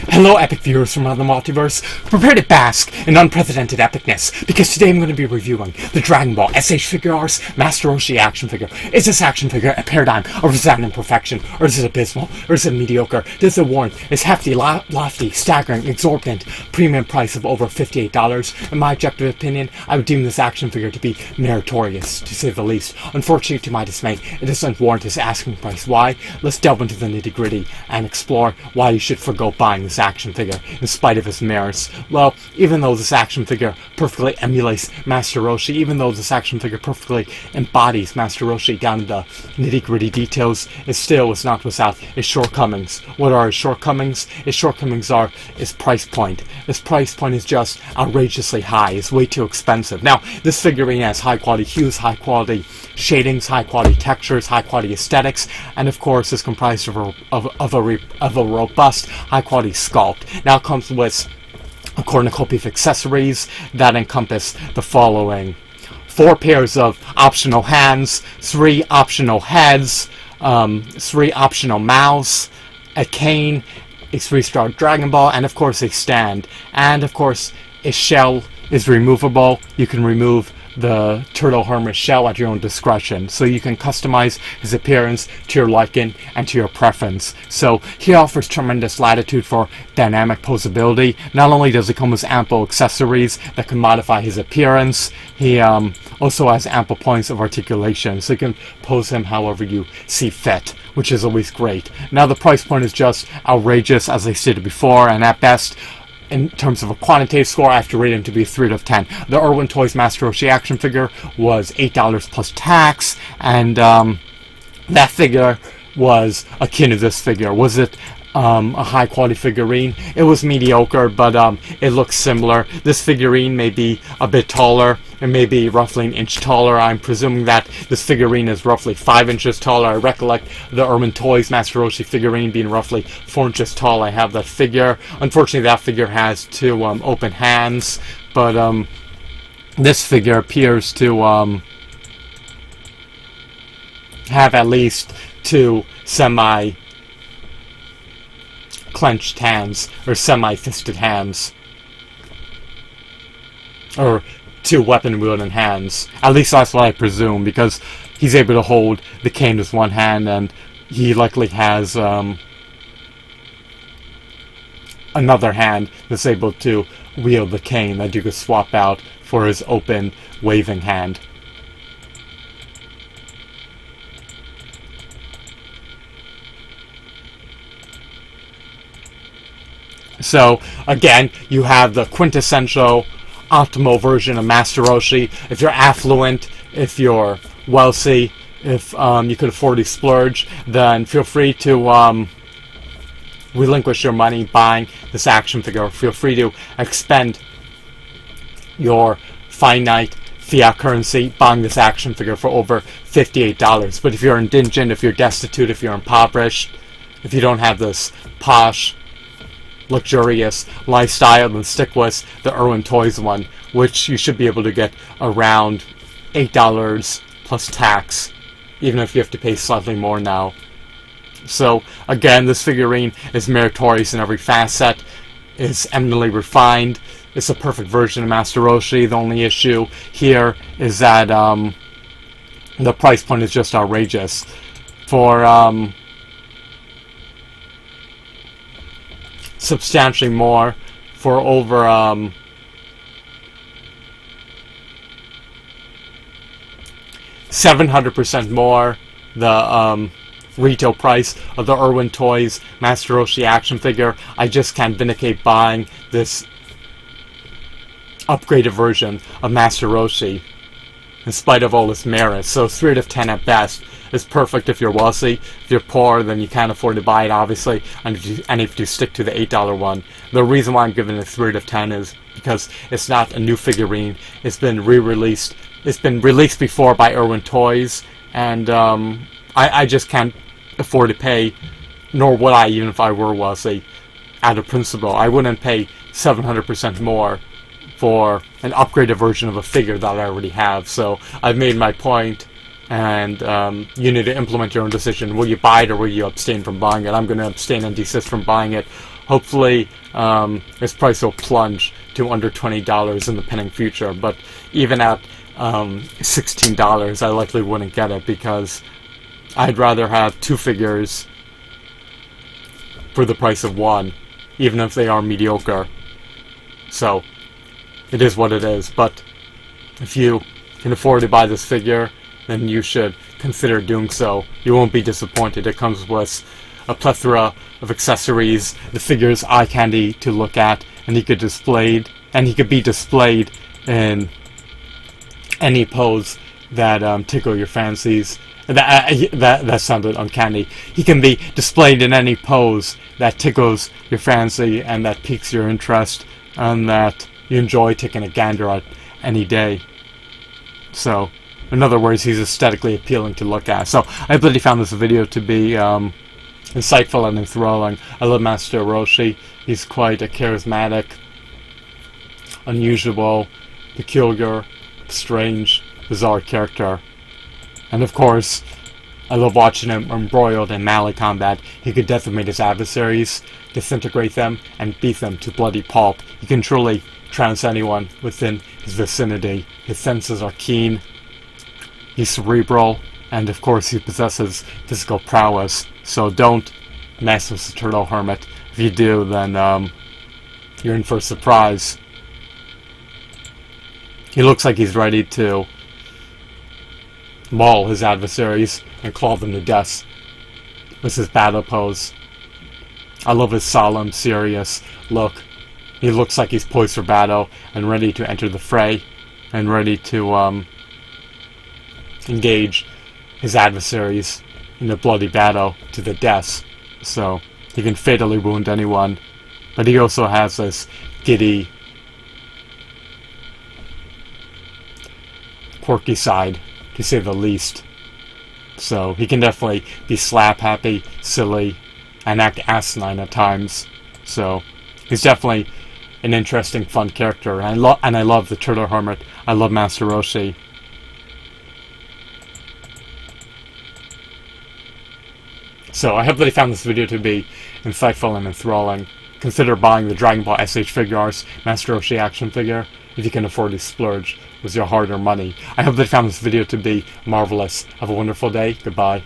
Hello, epic viewers from around the multiverse. Prepare to bask in unprecedented epicness, because today I'm going to be reviewing the Dragon Ball SH Figuarts Master Roshi action figure. Is this action figure a paradigm of resounding perfection, or is it abysmal, or is it mediocre? Does it warrant its hefty, lofty, staggering, exorbitant premium price of over $58? In my objective opinion, I would deem this action figure to be meritorious, to say the least. Unfortunately, to my dismay, it doesn't warrant its asking price. Why? Let's delve into the nitty-gritty and explore why you should forgo buying this action figure in spite of its merits. Well, even though this action figure perfectly emulates Master Roshi, even though this action figure perfectly embodies Master Roshi down to the nitty-gritty details, it still is not without its shortcomings. What are its shortcomings? Its shortcomings are its price point. This price point is just outrageously high. It's way too expensive. Now, this figurine has high-quality hues, high-quality shadings, high-quality textures, high-quality aesthetics, and of course is comprised of a robust, high-quality sculpt. Now it comes with a cornucopia of accessories that encompass the following: 4 pairs of optional hands, 3 optional heads, 3 optional mouths, a cane, a 3-star Dragon Ball, and of course a stand. And of course its shell is removable. You can remove the Turtle Hermit shell at your own discretion, so you can customize his appearance to your liking and to your preference. So he offers tremendous latitude for dynamic posability. Not only does he come with ample accessories that can modify his appearance, he also has ample points of articulation, so you can pose him however you see fit, which is always great. Now the price point is just outrageous, as I stated before, and at best, in terms of a quantitative score, I have to rate him to be a 3 out of 10. The Irwin Toys Master Roshi action figure was $8 plus tax, and that figure was akin to this figure. Was it a high quality figurine? It was mediocre, but it looks similar. This figurine may be a bit taller. It may be roughly an inch taller. I'm presuming that this figurine is roughly 5 inches taller. I recollect the Irwin Toys Master Roshi figurine being roughly 4 inches tall. I have that figure. Unfortunately, that figure has 2 open hands, but this figure appears to have at least 2 semi-clenched hands, or semi-fisted hands, or 2 weapon-wielding hands. At least that's what I presume, because he's able to hold the cane with one hand, and he likely has another hand that's able to wield the cane that you could swap out for his open, waving hand. So, again, you have the quintessential optimal version of Master Roshi. If you're affluent, if you're wealthy, if you could afford to splurge, then feel free to relinquish your money buying this action figure. Feel free to expend your finite fiat currency buying this action figure for over $58. But if you're indigent, if you're destitute, if you're impoverished, if you don't have this posh, luxurious lifestyle, then stick with the Irwin Toys one, which you should be able to get around $8 plus tax, even if you have to pay slightly more now. So again, this figurine is meritorious in every facet. It's eminently refined. It's a perfect version of Master Roshi. The only issue here is that the price point is just outrageous. For substantially more, for over 700% more, the retail price of the Irwin Toys Master Roshi action figure. I just can't vindicate buying this upgraded version of Master Roshi in spite of all its merits. So 3 out of 10 at best. It's perfect if you're wealthy. If you're poor, then you can't afford to buy it, obviously, and if you stick to the $8 one. The reason why I'm giving it a 3 out of 10 is because it's not a new figurine. It's been re-released. It's been released before by Irwin Toys, and I just can't afford to pay, nor would I even if I were wealthy, out of principle. I wouldn't pay 700% more for an upgraded version of a figure that I already have. So I've made my point, and you need to implement your own decision. Will you buy it or will you abstain from buying it? I'm going to abstain and desist from buying it Hopefully, its price will plunge to under $20 in the pending future. But even at $16, I likely wouldn't get it, because I'd rather have 2 figures for the price of 1, even if they are mediocre. So, it is what it is. But if you can afford to buy this figure, then you should consider doing so. You won't be disappointed. It comes with a plethora of accessories. The figure's eye candy to look at, and he could be displayed in any pose that tickle your fancies. That sounded uncanny. He can be displayed in any pose that tickles your fancy and that piques your interest, and that you enjoy taking a gander at any day. So, in other words, he's aesthetically appealing to look at. So, I hope that you found this video to be insightful and enthralling. I love Master Roshi. He's quite a charismatic, unusual, peculiar, strange, bizarre character. And of course, I love watching him embroiled in melee combat. He could decimate his adversaries, disintegrate them, and beat them to bloody pulp. He can truly trounce anyone within his vicinity. His senses are keen, he's cerebral, and of course he possesses physical prowess. So don't mess with the Turtle Hermit. If you do, then you're in for a surprise. He looks like he's ready to maul his adversaries and claw them to death with his battle pose. I love his solemn, serious look. He looks like he's poised for battle and ready to enter the fray, and ready to engage his adversaries in a bloody battle to the death. So he can fatally wound anyone, but he also has this giddy, quirky side, to say the least. So he can definitely be slap happy, silly, and act asinine at times. So he's definitely an interesting, fun character, and I love the Turtle Hermit. I love Master Roshi. So I hope that you found this video to be insightful and enthralling. Consider buying the Dragon Ball SH Figuarts Master Roshi action figure if you can afford to splurge with your hard-earned money. I hope that you found this video to be marvelous. Have a wonderful day. Goodbye.